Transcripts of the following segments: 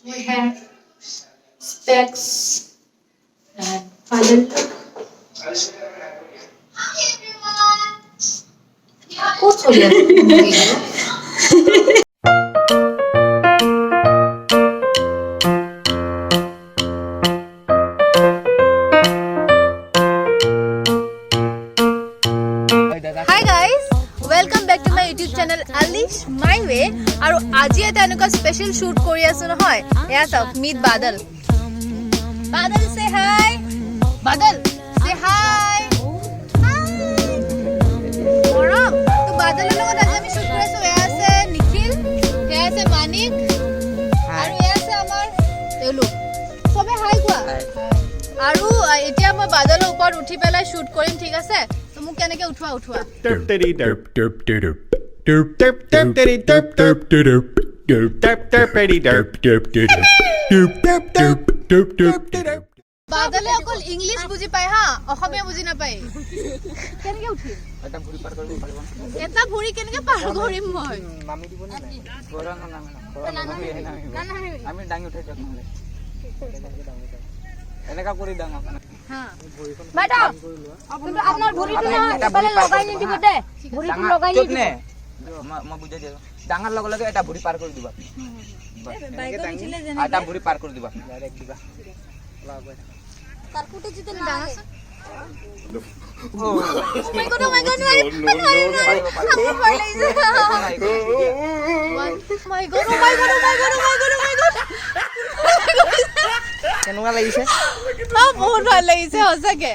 We have specs and final look. What's all your Hi guys, welcome back to my YouTube channel Alish my way. আৰু আজি এটা এনেকুৱা special shoot কৰি আছো নহয় এয়া চাওক মিট বাদল বাদল সে হাই বাদল সে হাই মৰম তো বাদলৰ লগত আজি আমি শুট কৰি আছো এয়া আছে নিখিল এয়া আছে মানিক আৰু এয়া আছে আমাৰ তেওঁলোক সবে হাই কোৱা আৰু এতিয়া মই বাদলৰ ওপৰত উঠি পেলাই শুট কৰিম ঠিক আছে তো মোক কেনেকৈ উঠোৱা derp diddy derp derp derp derp derp derp diddy derp derp derp derp derp derp diddy derp derp derp derp derp derp derp derp বাদলে অকল ইংলিশ বুজি পায় হা অসমীয়া বুজি নাপায় কেনেকৈ উঠিম এটা ভুৰি পাৰ কৰিব পাৰিব এটা ভৰি কেনেকৈ পাৰ কৰিম মই নামি দিব নে ঘৰৰ নামি আমি ডাঙি উঠাই দিয়ক নহ'লে এনেকা কৰি ডাঙ আপোনাৰ হা ম্যাডাম কিন্তু আপনাৰ ভৰিটো না এফালে লগাই নিদিব দে ভৰিটো লগাই চুপ নিদিব নে মই বুজাই দিওঁ ডাঙৰ লগে লগে এটা ভৰি পাৰ কৰি দিব আপুনি এটা ভৰি পাৰ কৰি দিব আপুনি ডাইৰেক্ট দিবা তার কুটে যদি না লাগে মাই গড মাই গড মাই গড আমার ভয় লাগিছে মাই গড মাই গড মাই গড মাই গড মাই গড কেনেকুৱা লাগিছে বহুত ভাল লাগিছে সঁচাকে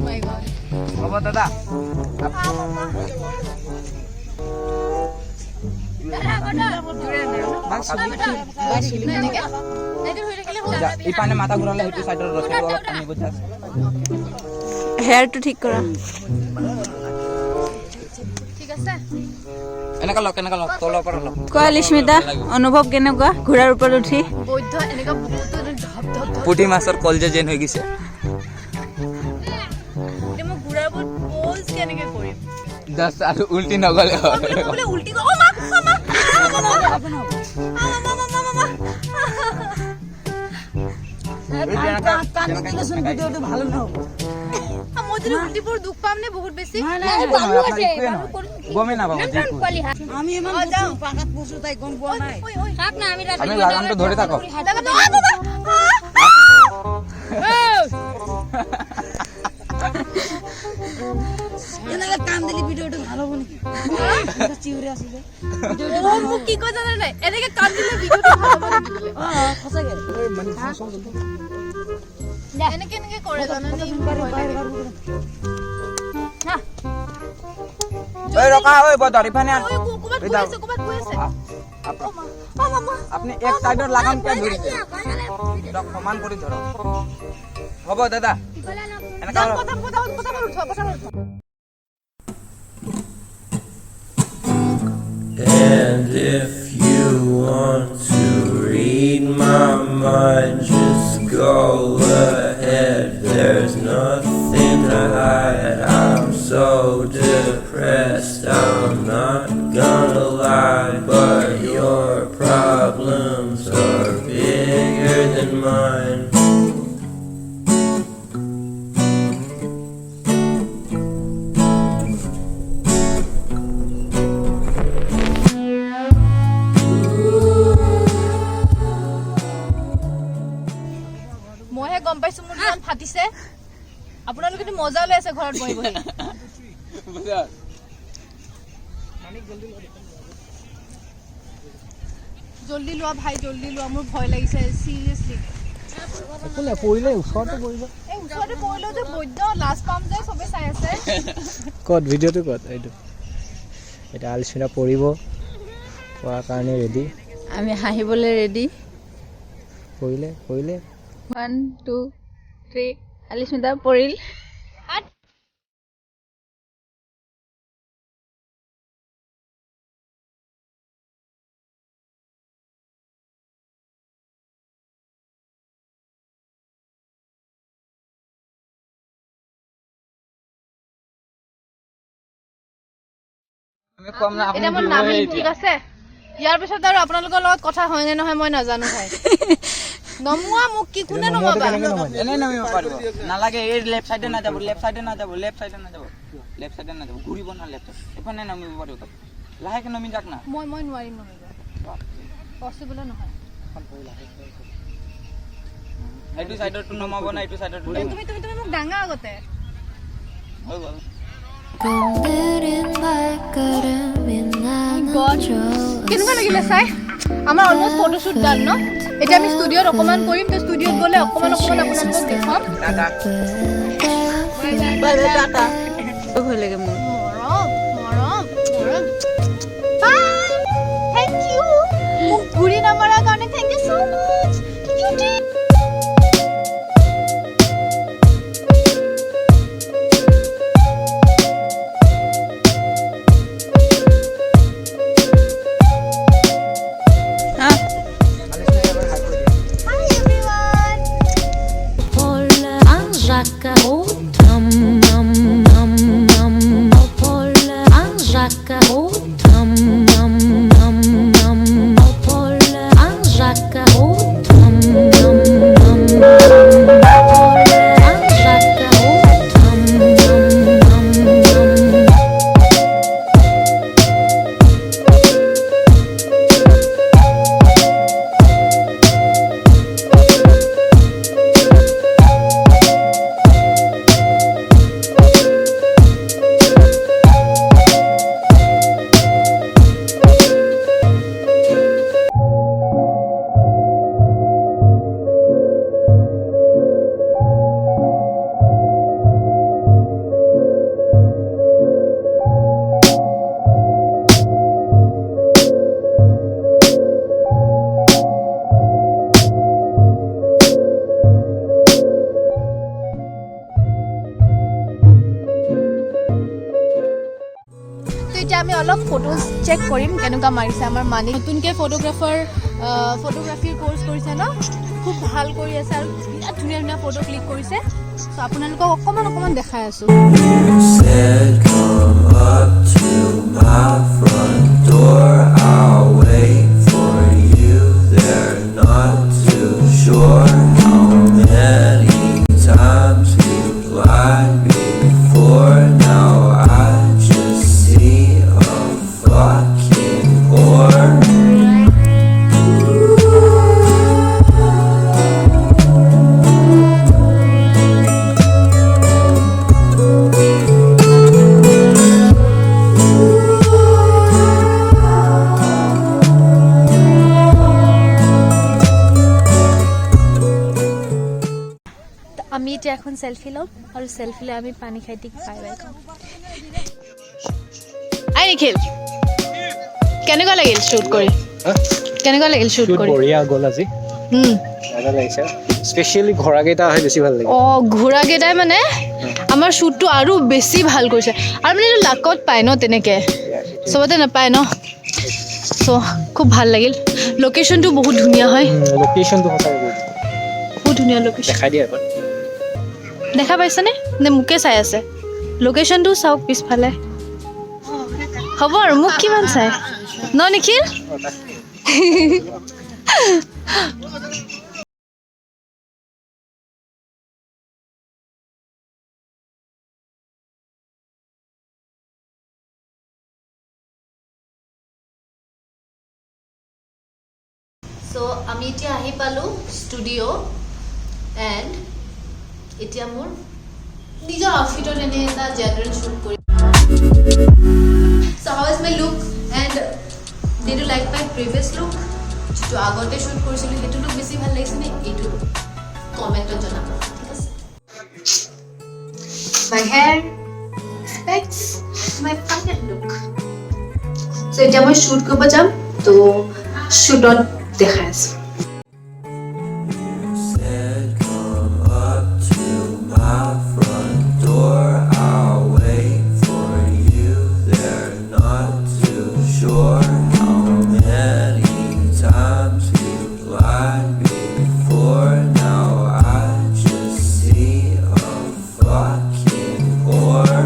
মাই গড হ'ব দাদা ইপানে মাথা ঘূৰালে সেইটো চাইডৰ ৰছটো অলপ টানিব যাচ হেয়াৰটো ঠিক কৰা ঠিক আছে এনেকা লওক তলৰ পৰা লওক কোৱা আলিস্মিতা অনুভৱ কেনেকুৱা ঘোঁৰাৰ ওপৰত উঠি বৈদ্ধ এনেকা বুকুটো ধপ ধপ ধপ পুঠি মাছৰ কলজে যেন হৈ গৈছে এতিয়া মই ঘোঁৰাৰ ওপৰত প'জ কেনেকে কৰিম জাষ্ট আৰু উল্টি নগলে হয় বোলে উল্টি অ মা মই যদি উল্টি পৰ দুখ পাম নে বহুত বেছি গমেই নাপাব আমি ইমান পাকাত বসু তাই গম পোৱা নাই থাক না আমি আমি লাগামটো ধৰি থাকক এনেকে কাম দিলি ভিডিওটো ভালো হ'ব নেকি এটা চিউৰি আছে যে মোক কি কয় জানা নাই এনেকে কাম দিলে ভিডিওটো ভাল হ'ব নেকি বোলে সঁচাকে এনেকে এনেকে কৰে জানা নে ঐ ৰকা ঐ বদৰ ইফানে আন ক'বাত গৈ আছে আপুনি এক সাইডৰ লাগাম কে ধৰিছে দক সমান কৰি ধৰক হ'ব দাদা এনেকা কথা উঠোৱা And if you want to read my mind, just go ahead. There's nothing to hide. I'm so depressed, I'm not gonna lie. But your problems are bigger than mine. মইহে গম পাইছো মোৰ কান ফাটিছে আপোনালোকে মজা লৈ আছে ঘৰত বহি বহি জলদি লোৱা ভাই জলদি লোৱা মোৰ ভয় লাগিছে সিৰিয়াসলি কোনে পৰিলে ওচৰতে পৰিব এই ওচৰতে পৰিলো যে বৈদ্য লাষ্ট পাম যে সবে চাই আছে কত ভিডিঅ'টো কত এইটো এটা আলিস্মিতা পৰিব পোৱাৰ কাৰণে ৰেডি আমি হাঁহিবলৈ ৰেডি পৰিলে 1 2 3 আলিস্মিতা পৰিল আমি কম না এতিয়া মই নামিম ঠিক আছে ইয়াৰ পিছত আৰু আপোনালোকৰ লগত কথা হয় নে নহয় মই নাজানো ভাই নমুৱা মোক কি কোনে নমাবা এনে নামিব পাৰিব নালাগে এই লেফট সাইডে না যাব লেফট সাইডে না যাব ঘুৰিব না লেফট এখানে নামিব পাৰিব লাহেকে নামি যাক না মই নোৱাৰিম নমিব পসিবল নহয় এইটো সাইডত নমাব না এইটো সাইডত তুমি মোক ডাঙা আগতে হৈ গ'ল কেনেকুৱা লাগিলে চাই আমাৰ অলমোষ্ট ফটোশ্বুট ডান ন এতিয়া আমি ষ্টুডিঅ'ত অকণমান কৰিম তো ষ্টুডিঅ'ত গ'লে অকণমান আপোনালোকক দেখাম বাই বাই টাটা ভয় লাগে মোৰ মৰম বাই থেংক ইউ মোক ঘূৰি নামাৰাৰ কাৰণে thank you so much cutie এতিয়া আমি অলপ ফটোজ চেক কৰিম কেনেকুৱা মাৰিছে আমাৰ মানি নতুনকৈ ফটোগ্ৰাফীৰ কোৰ্চ কৰিছে ন খুব ভাল কৰি আছে আৰু বিৰাট ধুনীয়া ধুনীয়া ফটো ক্লিক কৰিছে চ' আপোনালোকক অকণমান দেখাই আছোঁ Said come up to my front door, I'll wait for you there. Not too sure how many times you've lied before. Now I just see a fucking bore. আমি এতিয়া এখন সেলফি লওঁ আৰু সেলফি লৈ আমি পানী খাই ঠিক বাই বাই খাওঁ আই নিখিল কেনেকুৱা লাগিল শ্বুট কৰি কেনেকুৱা লাগিল শ্বুট কৰি বঢ়িয়া গ'ল আজি মজা লাগিছে স্পেচিয়েলি ঘোঁৰাকেইটা আহে বেছি ভাল লাগে ঘোঁৰাকেইটাই মানে আমাৰ শ্বুটটো আৰু বেছি ভাল কৰিছে আৰু মানে এইটো লাকত পায় ন তেনেকৈ চবতে নাপায় ন চ' খুব ভাল লাগিল লোকেশ্যনটো বহুত ধুনীয়া হয় লোকেশ্যনটো সঁচাকৈ বহুত ধুনীয়া লোকেশ্যন দেখাই দিয়া এবাৰ দেখা পাইছেনে নে মোকে চাই আছে লোকেশ্যনটো চাওক পিছফালে হ'ব আৰু মোক কিমান চাই ন নিখিল চ' আমি এতিয়া আহি পালোঁ ষ্টুডিঅ' এণ্ড এতিয়া মোৰ নিজৰ আউটফিটত এনে এটা জেনাৰেল শ্বুট কৰি so' how is my look and did you like my previous look যিটো আগতে শ্বুট কৰিছিলোঁ সেইটো লুক বেছি ভাল লাগিছেনে এইটো কমেণ্টত জনাব ঠিক আছে মাই হেয়াৰ স্পেক্স মাই ফাইনেল লুক চ' এতিয়া মই শ্বুট কৰিব যাম তো শ্বুটত দেখাই আছোঁ Said come up to my front door, I'll wait for you there. Not too sure how many times you've lied before. Now I just see a fucking bore.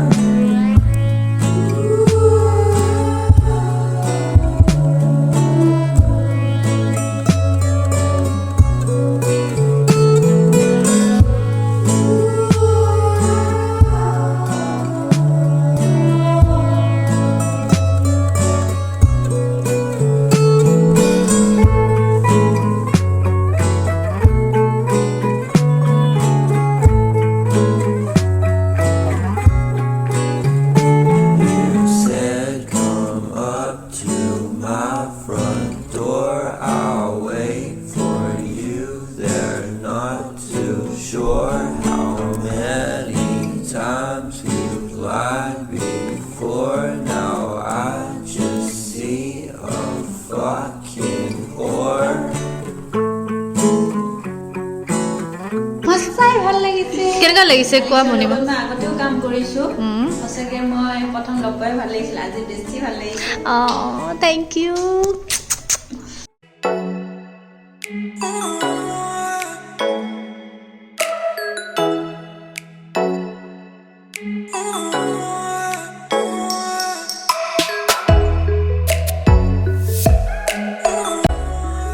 কেনেকুৱা লাগিছে কোৱা মণিমা মই আগতেও কাম কৰিছো সঁচাকে মই প্ৰথম লগ পাই ভাল লাগিছিল আজি বেছি ভাল লাগিছে thank you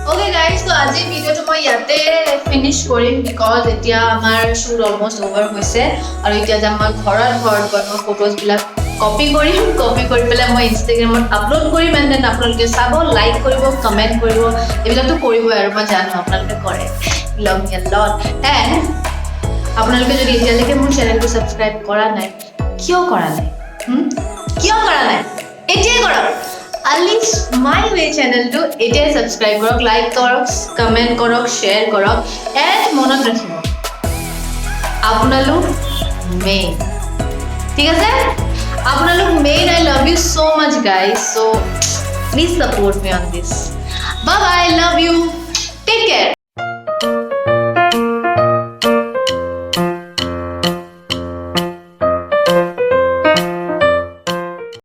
Okay guys, so আজি ভিডিওটো মই ইয়াতে ফিনিশ কৰিম বিকজ এতিয়া আমাৰ শ্বুট অলমোষ্ট ওভাৰ হৈছে আৰু এতিয়া যাম মই ঘৰত গৈ মই ফটোজবিলাক কপি কৰি পেলাই মই ইনষ্টাগ্ৰামত আপলোড কৰিম এণ্ড দেন আপোনালোকে চাব লাইক কৰিব কমেণ্ট কৰিব এইবিলাকতো কৰিবই আৰু মই জানো আপোনালোকে কৰে লভ মি লট এণ্ড আপোনালোকে যদি এতিয়ালৈকে মোৰ চেনেলটো ছাবস্ক্ৰাইব কৰা নাই কিয় কৰা নাই এতিয়াই কৰক Alish my way channel to এতিয়াই সাবস্ক্ৰাইব কৰক লাইক কৰক কমেন্ট কৰক শেয়াৰ কৰক এণ্ড মনত ৰাখিব আপোনালোক মেইন ঠিক আছে আপোনালোক main I love you so much guys so please support me on this bye bye love you